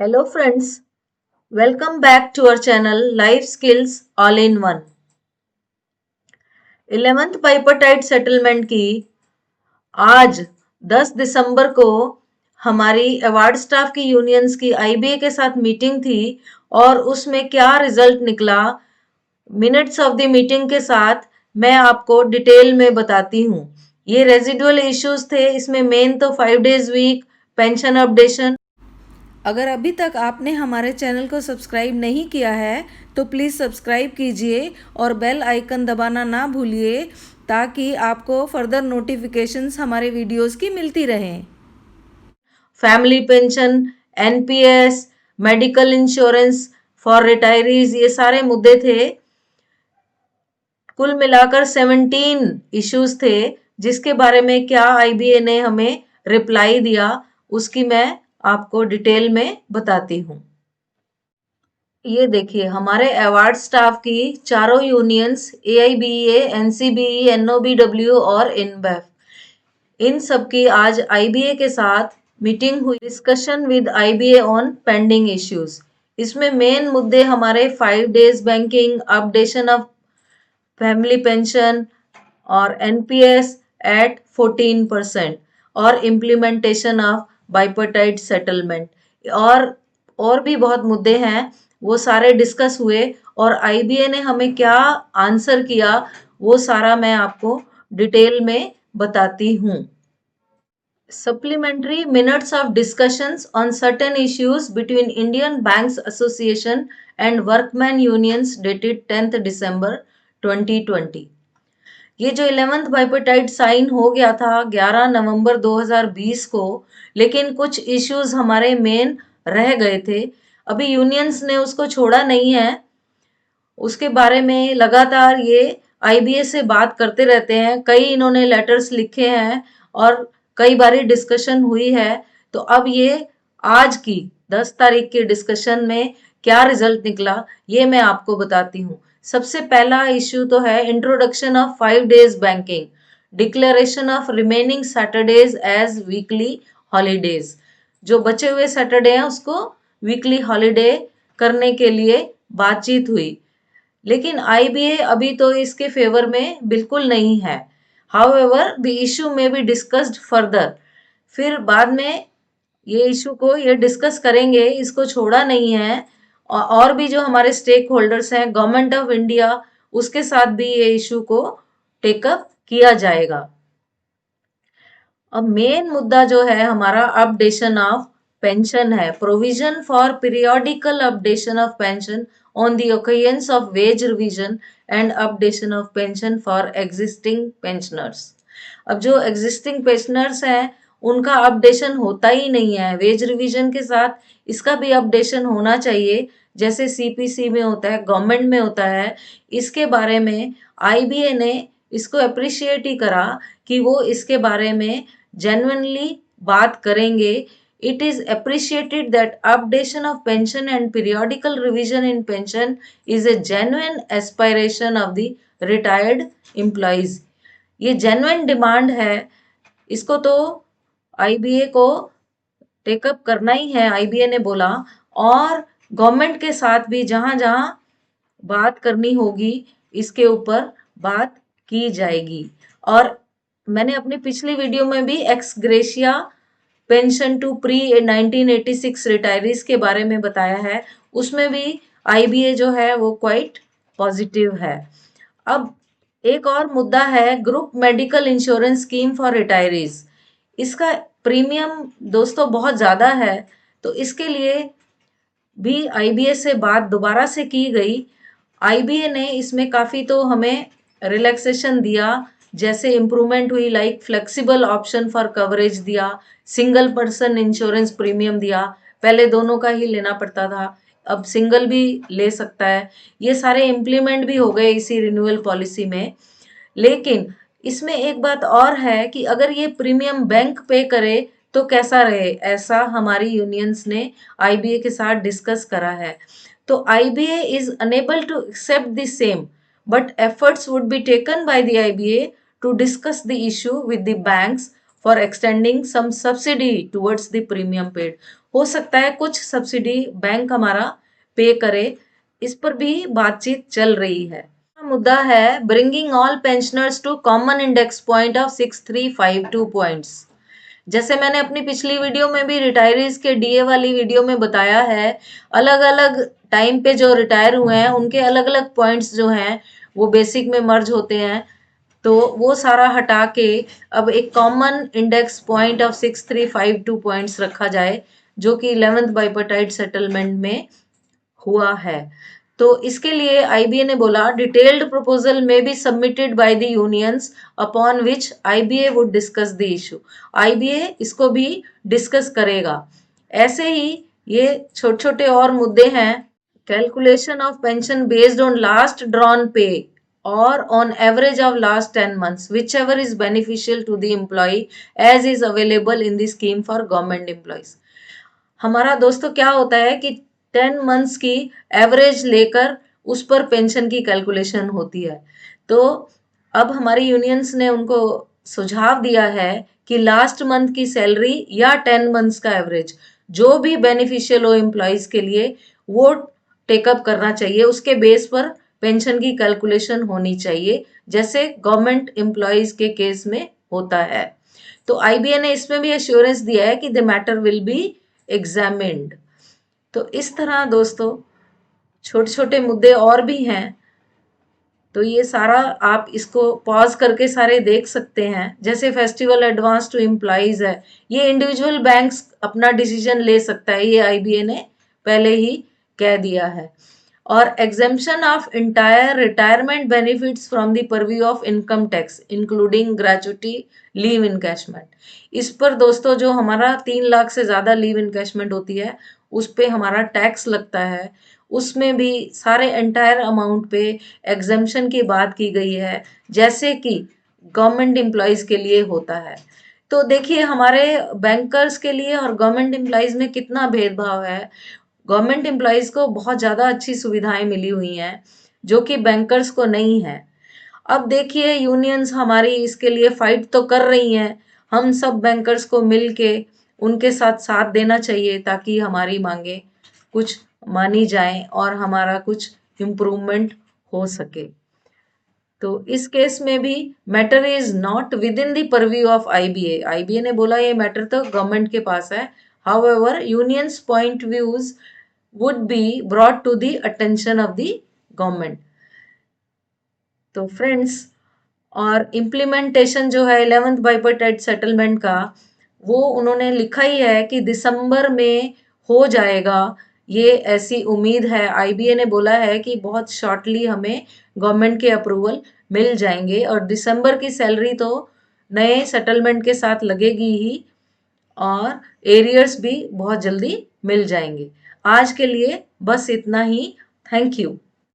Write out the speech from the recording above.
Hello friends, welcome back to our channel Life Skills All in One. 11th bipartite settlement की आज 10 दिसंबर को हमारी award staff की unions की आईबीए के साथ मीटिंग थी और उसमें क्या रिजल्ट निकला मिनट्स ऑफ द मीटिंग के साथ मैं आपको डिटेल में बताती हूँ। ये रेजिडुअल इश्यूज थे, इसमें मेन तो 5 डेज वीक, पेंशन अपडेशन। अगर अभी तक आपने हमारे चैनल को सब्सक्राइब नहीं किया है तो प्लीज़ सब्सक्राइब कीजिए और बेल आइकन दबाना ना भूलिए ताकि आपको फर्दर नोटिफिकेशंस हमारे वीडियोस की मिलती रहें। Family pension, NPS, medical insurance for retirees, ये सारे मुद्दे थे। कुल मिलाकर 17 इश्यूज थे जिसके बारे में क्या आईबीए ने हमें रिप्लाई दिया उसकी मैं आपको डिटेल में बताती हूँ। ये देखिए हमारे अवार्ड स्टाफ की चारों यूनियंस एआईबीए, एनसीबीई, एनओबीडब्ल्यू और इनबेफ, इन सब की आज आईबीए के साथ मीटिंग हुई। Discussion with IBA on pending issues. इसमें मेन मुद्दे हमारे 5 days banking, updation of family pension और एनपीएस एट 14% और इम्प्लीमेंटेशन ऑफ बाइपर्टाइट सेटलमेंट और भी बहुत मुद्दे हैं, वो सारे डिस्कस हुए और आईबीए ने हमें क्या आंसर किया वो सारा मैं आपको डिटेल में बताती हूँ। Supplementary minutes of discussions on certain issues between Indian Banks Association and Workmen Unions dated 10th December 2020। ये जो 11th बाइपर्टाइट साइन हो गया था 11 नवंबर 2020 को, लेकिन कुछ इश्यूज हमारे मेन रह गए थे। अभी यूनियंस ने उसको छोड़ा नहीं है, उसके बारे में लगातार ये आईबीए से बात करते रहते हैं। कई इन्होंने लेटर्स लिखे हैं और कई बारी डिस्कशन हुई है। तो अब ये आज की 10 तारीख के डिस्कशन में क्या रिजल्ट निकला ये मैं आपको बताती हूँ। सबसे पहला इश्यू तो है introduction of 5 days banking, declaration of remaining Saturdays as weekly holidays. जो बचे हुए सैटरडे हैं उसको वीकली हॉलीडे करने के लिए बातचीत हुई, लेकिन आईबीए अभी तो इसके फेवर में बिल्कुल नहीं है। हाउएवर द इशू में बी डिस्कस्ड फर्दर। फिर बाद में ये इशू को ये डिस्कस करेंगे, इसको छोड़ा नहीं है। और भी जो हमारे स्टेक होल्डर्स हैं, गवर्नमेंट ऑफ इंडिया, उसके साथ भी ये इशू को टेकअप किया जाएगा। अब मेन मुद्दा जो है हमारा अपडेशन ऑफ पेंशन है। Provision for periodical updation of pension on the occasions of ways revision and updation of pension for existing pensioners. अब जो एग्जिस्टिंग पेंशनर्स हैं उनका अपडेशन होता ही नहीं है। वेज रिवीजन के साथ इसका भी अपडेशन होना चाहिए, जैसे सीपीसी में होता है, गवर्नमेंट में होता है। इसके बारे में आईबीए ने इसको अप्रिशिएट ही करा कि वो इसके बारे में genuinely बात करेंगे। It is appreciated that updation of pension and periodical revision in pension is a genuine aspiration of the retired employees। ये genuine demand है, इसको तो आईबीए को टेकअप करना ही है, आईबीए ने बोला। और गवर्नमेंट के साथ भी जहां जहां बात करनी होगी इसके ऊपर बात की जाएगी। और मैंने अपनी पिछली वीडियो में भी ex gratia pension to pre 1986 retirees के बारे में बताया है, उसमें भी आईबीए जो है वो क्वाइट पॉजिटिव है। अब एक और मुद्दा है group medical insurance scheme for retirees. इसका प्रीमियम दोस्तों बहुत ज़्यादा है, तो इसके लिए भी आईबीए से बात दोबारा से की गई। आईबीए ने इसमें काफ़ी तो हमें रिलैक्सेशन दिया, जैसे इम्प्रूवमेंट हुई, like flexible option for coverage दिया, सिंगल पर्सन इंश्योरेंस प्रीमियम दिया। पहले दोनों का ही लेना पड़ता था, अब सिंगल भी ले सकता है। ये सारे इम्प्लीमेंट भी हो गए इसी रिन्यूअल पॉलिसी में। लेकिन इसमें एक बात और है कि अगर ये प्रीमियम बैंक पे करे तो कैसा रहे, ऐसा हमारी यूनियंस ने आईबीए के साथ डिस्कस करा है। तो IBA is unable to accept the same, but efforts would be taken by the IBA to discuss the issue with the banks for extending some subsidy towards the premium paid. हो सकता है कुछ subsidy bank हमारा पे करे, इस पर भी बातचीत चल रही है। मुद्दा है bringing all pensioners to common index point of 6352 points. जैसे मैंने अपनी पिछली वीडियो में भी रिटायरीज के डीए वाली वीडियो में बताया है, अलग अलग टाइम पे जो रिटायर हुए हैं उनके अलग अलग पॉइंट्स जो हैं वो बेसिक में मर्ज होते हैं, तो वो सारा हटा के अब एक common index point of 6352 points रखा जाए, जो कि 11th बाइपर्टाइट सेटलमेंट में हुआ है। तो इसके लिए आईबीए ने बोला डिटेल्ड प्रपोजल में be submitted by the unions upon which IBA would discuss the issue. IBA इसको भी डिस्कस करेगा। ऐसे ही ये छोटे छोटे और मुद्दे हैं। Calculation of pension based on last drawn पे और on average of last 10 months whichever is beneficial to the employee as is available in the scheme for government employees। हमारा दोस्तों क्या होता है कि 10 मंथ्स की एवरेज लेकर उस पर पेंशन की कैलकुलेशन होती है। तो अब हमारी यूनियंस ने उनको सुझाव दिया है कि लास्ट मंथ की सैलरी या 10 मंथ्स का एवरेज जो भी बेनिफिशियल हो एम्प्लॉयज के लिए वो टेकअप करना चाहिए, उसके बेस पर पेंशन की कैलकुलेशन होनी चाहिए, जैसे गवर्नमेंट एम्प्लॉयज के केस में होता है। तो आईबीए ने इसमें भी एश्योरेंस दिया है कि the matter will be examined. तो इस तरह दोस्तों छोटे छोटे मुद्दे और भी हैं, तो ये सारा आप इसको पॉज करके सारे देख सकते हैं। जैसे फेस्टिवल एडवांस टू एम्प्लॉइज है, ये इंडिविजुअल बैंक्स अपना डिसीजन ले सकता है, ये आईबीए ने पहले ही कह दिया है। और exemption of entire retirement benefits from the purview of income tax including gratuity leave encashment. इस पर दोस्तों जो हमारा 3 लाख से ज्यादा लीव इनकैशमेंट होती है उस पे हमारा टैक्स लगता है, उसमें भी सारे एंटायर अमाउंट पे एग्जेम्पशन की बात की गई है, जैसे कि गवर्नमेंट एम्प्लॉयज के लिए होता है। तो देखिए हमारे बैंकर्स के लिए और गवर्नमेंट एम्प्लॉयज में कितना भेदभाव है। गवर्नमेंट एम्प्लॉयज को बहुत ज़्यादा अच्छी सुविधाएं मिली हुई हैं जो कि बैंकर्स को नहीं है। अब देखिए यूनियंस हमारी इसके लिए फाइट तो कर रही हैं, हम सब बैंकर्स को मिल के उनके साथ साथ देना चाहिए ताकि हमारी मांगे कुछ मानी जाए और हमारा कुछ इम्प्रूवमेंट हो सके। तो इस केस में भी matter is not with in the purview of IBA. IBA ने बोला ये मैटर तो गवर्नमेंट के पास है, however unions point views would be brought to the attention of the government. तो फ्रेंड्स, और इम्प्लीमेंटेशन जो है 11th बाइपर्टाइट सेटलमेंट का वो उन्होंने लिखा ही है कि दिसंबर में हो जाएगा, ये ऐसी उम्मीद है। आईबीए ने बोला है कि बहुत शॉर्टली हमें गवर्नमेंट के अप्रूवल मिल जाएंगे और दिसंबर की सैलरी तो नए सेटलमेंट के साथ लगेगी ही और एरियर्स भी बहुत जल्दी मिल जाएंगे। आज के लिए बस इतना ही। Thank you.